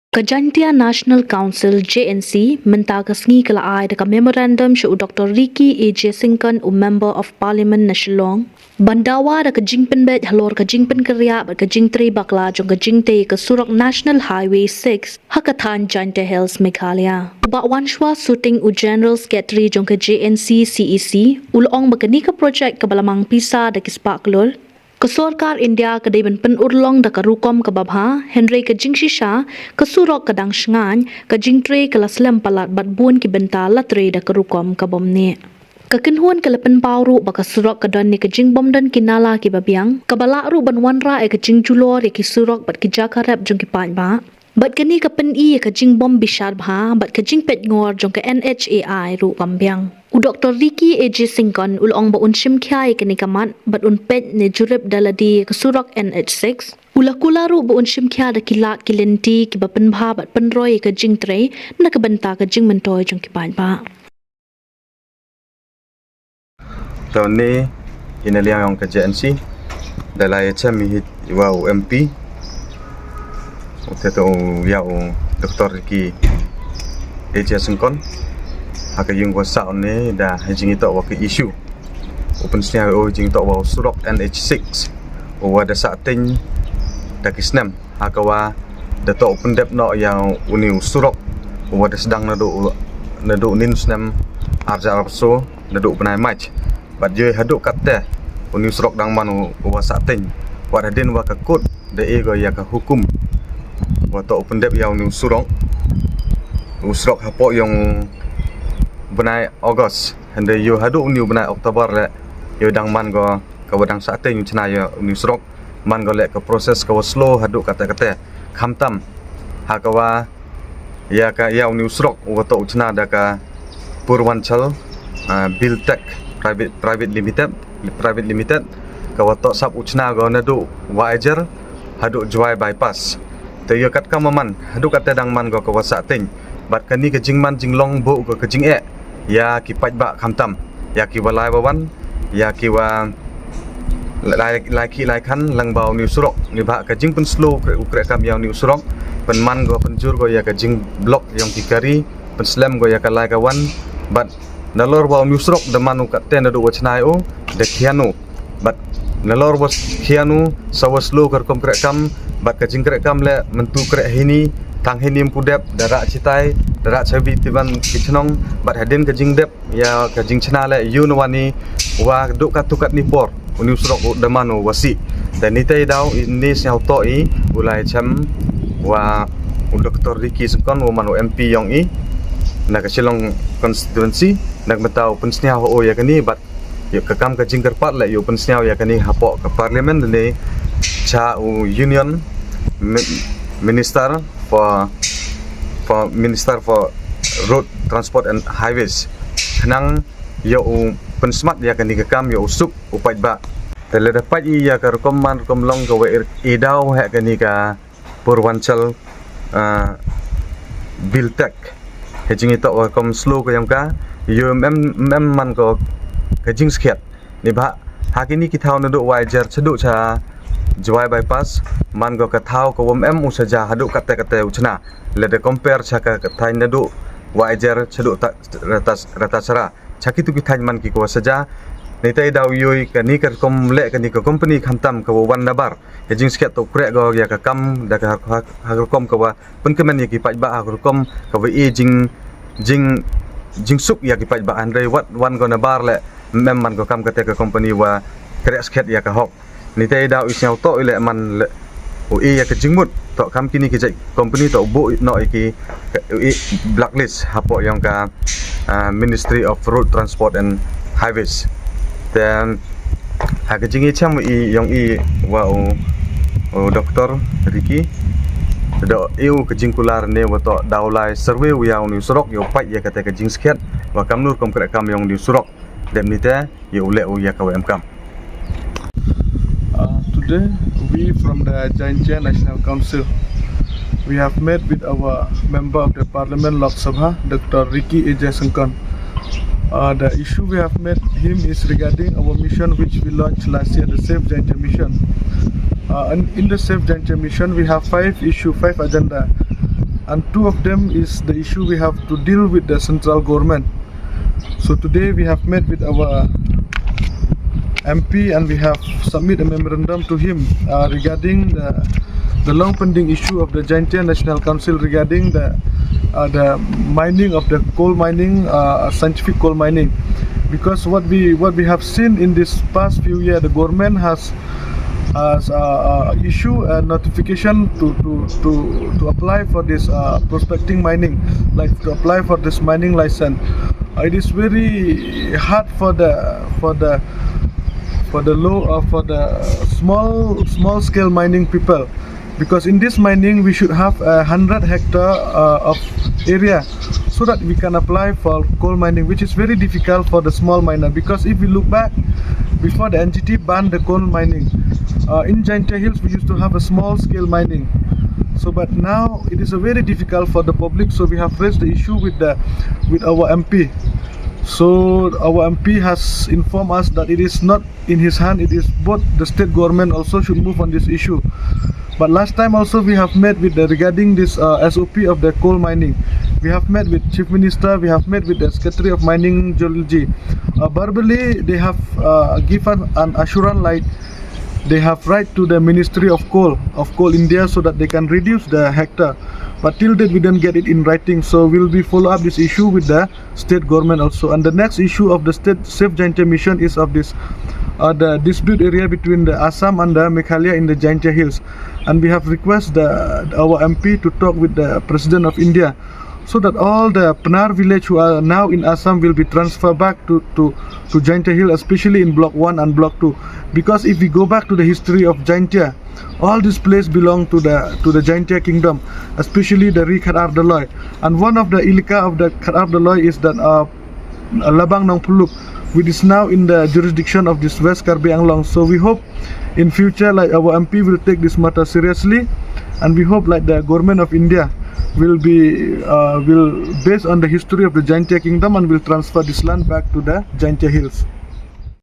Kajantia National Council JNC mentagasngi kalaai deka memorandum shu Dr. EJH Syngkon Member of Parliament na Shillong. Bandawa da kajing penbet halor kajing penkerya bat kajing tri bakla jong kajing te ke surok National Highway 6 Hakathan Jante Hills Meghalaya. Bakwan shwa shooting u General Secretary jong ke JNC CEC ulong bakani ke project ke balamang pisa da kispaklul. Kesorkar India kedai penurlong da karukom ke babha Henry ke jingshna ke surok ke dang shngan ke jingtre ke laslam palat bat bun ki benta latre da karukom ke bomne. Kekenhuan ke lepen pauru baka surok ke don ni ke jing bom dan kinala ki babiang ke balak ru ban wanra ke jing julor ki surok bat ki jakarap jong ki pan ba. Bat kini ke pen ke jing bom bishar bha bat ke jing pet ngor jong ke NH ru pambiang. U Dr. EJH Syngkon ulong ba unshim khyai kini kamat bat un pet ne jurep daladi ke surok NH-6 ula kularu ba unshim khya da kilat kilenti ki ba penbha bat penroi ke jing tre na ke benta ke jing mentoy jong ki ban ba. Tahun ni inaliang yang ke JNC dalai chami hit wa MP uteto ya Dr. EJH Syngkon haka yung wasa ni dah jing ito wa ke issue open snya jing ito wa surok NH-6 wa da sa ting da kisnam haka wa da to open dep no yang uni surok wa da sedang nadu nin snam arja arso nadu penai match bat je haduk katte uni surok dang manu wa sa ting wa da din wa ka kod da ego ya ka hukum wa to open dep yang uni surok hapo yang benai Ogos hande yo hadu uni benai Oktober le yo dang man go ka wadang sate yu chna yo uni surok man go le ka proses ka slow hadu kata khamtam ha ka wa ya ka ya uni surok wa to chna da ka Purwanchal Biltech private limited ka wa to sap uchna go nadu wajer hadu juai bypass te yo kat ka maman hadu kata dang man go ka wa sate bat kani ke jingman jinglong bo ke jing ya ki paj ba khamtam ya ki walai bawan ya ki wa lai khan lang bau ni surok ni ba ka jing pun slow ukre kam yang ni surok pen man go penjur go ya ka jing blok yang ki kari pen slam go ya ka lai kawan bat nalor bau ni surok de manu ka ten do wachnai o de khianu bat nalor was khianu sawas slow kar kom kre kam bat ka jing kre kam le mentu kre hini tang hinim pudep darak citai darak chabi tiban kichnong bat hadin ke jingdep ya ke jingshna le yunwani wa duk katukat ni por uni surok damano wasi dan nitai dau ini syau to I ulai cham wa Dr. EJH Syngkon wa manu MP yang I na ka Shillong constituency nak betau pensnya ho ya kani bat ya ke kam ke jingker pat le yo pensnya ya kani hapo ke parliament le cha union Minister for Road Transport and Highways nang yo pensmat ya kani kekam yo sup upat ba tele dapat ya ka kom long ka we idau ha kani ka Purwanchal Biltech hejing ito wa kom slow ko yang ka yo mem man ko ka jing skhet ni ba hakini kithau nadu wajer chadu cha juai bypass man go ka thau ko usaja hadu kate uchna le de compare chaka thai nadu wajer chadu rata sara chaki tu ki thai man ki ko saja nitai daw yoi ka ni kar kom le ka ni ko company khantam ka wan nabar e jing sket to pre go ya ka kam da ka kom ka wa pun kemen ki paj ba kom ka we jing suk ya ki paj ba andre wat wan go nabar le mem man go kam ka te ka company wa kre sket ya ka hok nitai daw isyaw to ile man ya ke jingmut to kam kini ke company to bu no iki blacklist hapo yang ka Ministry of Road Transport and Highways dan ha ke jingi cham yang wa Dr. Riki do eu ke jingkular ne wa to daulai survey ya ni surok yo pai ya kata ke jing sket wa kam nur kom kre kam yang di surok dem nite yo le ya ka wm kam. Today, we from the JNC National Council, we have met with our member of the Parliament Lok Sabha, Dr. EJH Syngkon. The issue we have met him is regarding our mission which we launched last year, the Safe JNC mission. And in the Safe JNC mission, we have 5 agenda. and two of them is the issue we have to deal with the central government. So today we have met with our MP and we have submitted a memorandum to him regarding the long pending issue of the JNC National Council regarding the mining of the coal mining, scientific coal mining. Because what we have seen in this past few years, the government has issued a notification to apply for this prospecting mining, like to apply for this mining license. It is very hard for the small scale mining people, because in this mining we should have 100 hectare of area so that we can apply for coal mining, which is very difficult for the small miner. Because if we look back, before the NGT banned the coal mining, in JNC Hills we used to have a small scale mining. So but now it is very difficult for the public, so we have raised the issue with our MP. So our MP has informed us that it is not in his hand, it is both the state government also should move on this issue. But last time also we have met with regarding this SOP of the coal mining. We have met with Chief Minister, we have met with the Secretary of Mining Geology. Verbally they have given an assurance like they have right to the Ministry of Coal India so that they can reduce the hectare. But till date we don't get it in writing, so we'll be follow up this issue with the state government also. And the next issue of the state Safe JNC mission is of this the dispute area between the Assam and the Meghalaya in the JNC Hills, and we have requested our MP to talk with the President of India so that all the Panar village who are now in Assam will be transferred back to JNC Hill, especially in Block 1 and Block 2. Because if we go back to the history of JNC, all these places belong to the JNC kingdom, especially the Khatar Daloi. And one of the ilika of the Khatar Daloi is that Labang Nong Puluk, which is now in the jurisdiction of this West Karbi Anglong. So we hope in future like our MP will take this matter seriously, and we hope like the government of India will based on the history of the JNC kingdom and will transfer this land back to the JNC Hills.